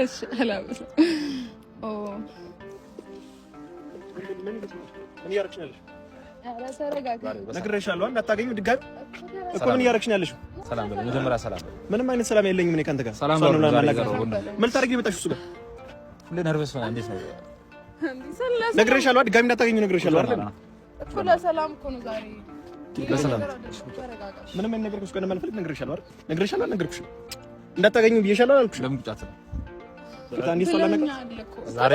እሺ አላበስ ኦ ምን ያርክሽ ያለሽ? ኧረ ተረጋጋ። ነግሬሻለሁ እንዳታገኙ ድጋሚ እኮ ምን ያርክሽ ያለሽ? ሰላም በል መጀመሪያ ሰላም በል። ምንም አይነት ሰላም የለኝም እኔ ካንተ ጋር። ሰላም ነው ነው ምን ታርጊ መጣሽ እሱ ጋር? ሁሌ ነርቨስ ነው። እንዴት ነው? ነግሬሻለሁ ድጋሚ እንዳታገኙ ነግሬሻለሁ አይደል? እኮ ለሰላም እኮ ነው ዛሬ። ለሰላም ምንም አይነት ነገር ከሆነ ማልፈልግ ነግሬሻለሁ አይደል? ነግሬሻለሁ አልነገርኩሽም? እንዳታገኙ ብዬሻለሁ አላልኩሽም? ለምን ቁጫት ነው? ዛሬ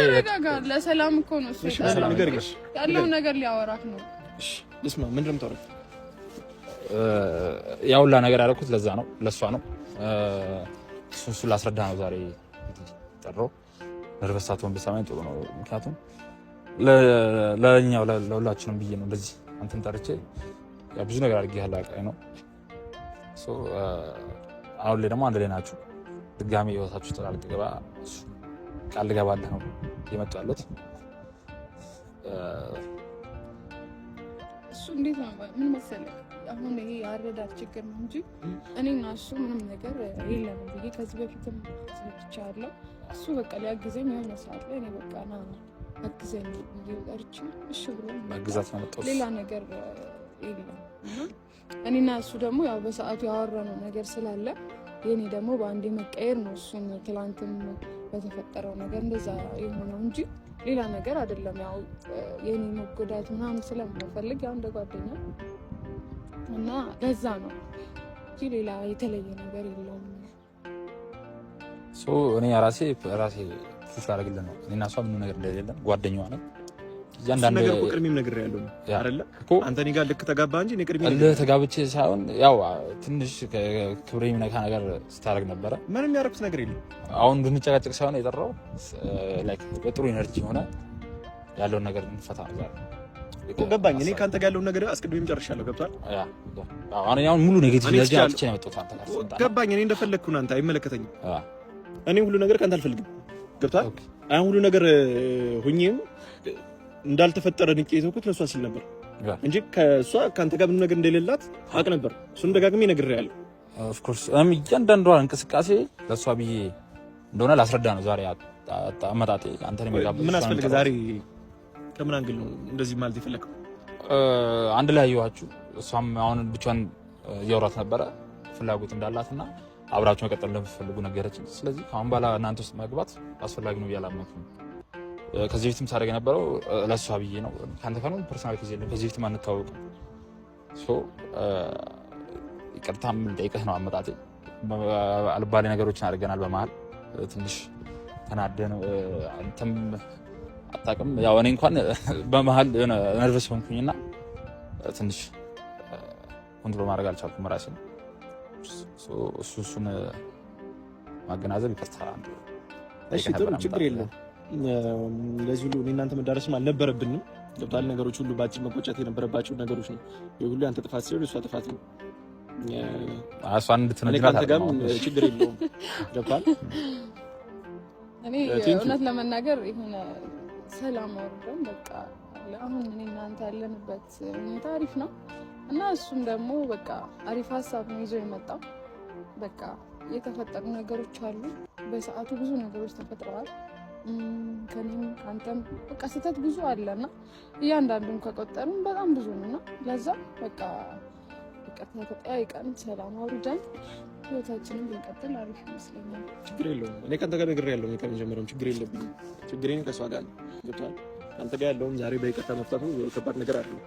ለሰላም እኮ ነው እሱ ያለው ነገር ሊያወራክ ነው። እሺ ልስማ። ምንድን ነው የምታወራው? ያው ሁላ ነገር ያደረኩት ለዛ ነው፣ ለሷ ነው። እሱ ላስረዳ ነው ዛሬ ጠራው። ነርቨሳቱን ብትሰማኝ ጥሩ ነው። ምክንያቱም ለኛው ለሁላችንም ብዬ ነው እንደዚህ አንተን ጠርቼ ያው ብዙ ነገር አድርጌያለሁ አውቃለሁ ነው። አሁን ላይ ደግሞ አንድ ላይ ናችሁ። ድጋሚ ህይወታችሁ ተላልቅ ገባ ቃል ልገባልህ ነው የመጣው ያሉት። እሱ እንዴት ነው ምን መሰለህ፣ አሁን ይሄ አረዳድ ችግር ነው እንጂ እኔና እሱ ምንም ነገር የለም ብዬ ከዚህ በፊትም ስለብቻለሁ። እሱ በቃ ሊያግዘኝ የሆነ ሰዓት ላይ እኔ በቃ ና አግዘኝ ብዬ ጠርቼ እሺ ብሎ ማግዛት ነው መጣው። ሌላ ነገር የለም። እኔና እሱ ደግሞ ያው በሰዓቱ ያወራነው ነገር ስላለ የኔ ደግሞ በአንዴ መቀየር ነው እሱን ትላንትም በተፈጠረው ነገር እንደዛ የሆነው እንጂ ሌላ ነገር አይደለም። ያው የኔ መጎዳት ምናምን ስለማልፈልግ ያው እንደ ጓደኛ እና ለዛ ነው እንጂ ሌላ የተለየ ነገር የለውም። እኔ ራሴ ፑሽ አደርግልህ ነው። እኔና እሷ ምንም ነገር እንደሌለን ጓደኛዋ ነኝ። ያንዳንድ ነገር ቅድሚም ነገር ያለው አይደለ እኮ አንተ እኔ ጋር ልክ ተጋባ እንጂ እኔ ቅድሚም ነገር ተጋብቼ ሳይሆን ያው ትንሽ ክብሬ ምነካ ነገር ስታደርግ ነበረ። ምንም ያደረኩት ነገር የለም። አሁን እንድንጨቃጨቅ ሳይሆን የጠራው ላይክ በጥሩ ኢነርጂ ሆነ ያለውን ነገር እንፈታ ነበር እኮ ገባኝ። እኔ ካንተ ጋር ያለውን ነገር አስቀድሜም ጨርሻለሁ። ገብቷል? አሁን ሙሉ ኔጌቲቭ ኢነርጂ አጥቼ ነው የመጣሁት አንተ ጋር። ገባኝ። እኔ እንደፈለግኩ ነው፣ አንተ አይመለከተኝም። እኔ ሁሉ ነገር ካንተ አልፈልግም። ገብቷል? አሁን ሁሉ ነገር ሁኚም እንዳልተፈጠረ ንቄ የተውኩት ለሷ ሲል ነበር እንጂ ከሷ ካንተ ጋር ምንም ነገር እንደሌላት አውቅ ነበር። እሱን ደጋግሜ ነግሬሃለሁ። ኦፍ ኮርስ እያንዳንዷ እንቅስቃሴ ለሷ ብዬ እንደሆነ ላስረዳ ነው ዛሬ አመጣጤ። አንተ ነው የሚጋብዘው። ምን አስፈልገ ዛሬ? ከምን አንግል ነው እንደዚህ ማለት የፈለከው? አንድ ላይ ያዩዋችሁ እሷም አሁን ብቻዋን እያወራት ነበረ ፍላጎት እንዳላትና አብራችሁ መቀጠል እንደምትፈልጉ ነገረችኝ። ስለዚህ አሁን ባላ እናንተ ውስጥ መግባት አስፈላጊ ነው ያላመንኩኝ። ከዚህ በፊትም ሳደርግ የነበረው ለሷ ብዬ ነው። ካንተ ጋር ነው ፐርሰናል ኬዝ የለም። ከዚህ በፊትም አንተዋወቅም። ይቅርታም ልጠይቅህ ነው አመጣጤ። አልባሌ ነገሮችን አድርገናል በመሀል ትንሽ ተናደን አንተም አታውቅም። ያው እኔ እንኳን በመሀል የሆነ ነርቨስ ሆንኩኝና ትንሽ ኮንትሮል ማድረግ አልቻልኩም ራሴን። እሱን ማገናዘብ ይቅርታ። እሺ ጥሩ ችግር የለም። ለዚህ ሁሉ እኔ እናንተ መዳረስም አልነበረብንም። ገብቷል? ነገሮች ሁሉ ባጭር መቆጨት የነበረባቸው ነገሮች ነው። የሁሉ አንተ ጥፋት ሲሆን እሷ ጥፋት ነው። እሷን እንድትነግራት አድርገው ችግር የለውም። ገብቷል? እኔ እውነት ለመናገር የሆነ ሰላም አወርደን በቃ አሁን እኔ እናንተ ያለንበት ሁኔታ አሪፍ ነው እና እሱም ደግሞ በቃ አሪፍ ሀሳብ ነው ይዞ የመጣው። በቃ የተፈጠሩ ነገሮች አሉ። በሰዓቱ ብዙ ነገሮች ተፈጥረዋል። ከኔም አንተም በቃ ስህተት ብዙ አለና እያንዳንዱን ከቆጠርን በጣም ብዙ ነውና ለዛ በቃ ተጠያይቀን ሰላም አውርደን ህይወታችንን ብንቀጥል አሪፍ ይመስለኛል። ችግር የለውም። እኔ ካንተ ጋር ነግሬያለሁ። እኔ ከመጀመሪያውም ችግር የለብኝም። ችግሬን ከሷ ጋር ገብቷል። አንተ ጋር ያለውን ዛሬ በይቅርታ መፍታቱ ከባድ ነገር አይደለም።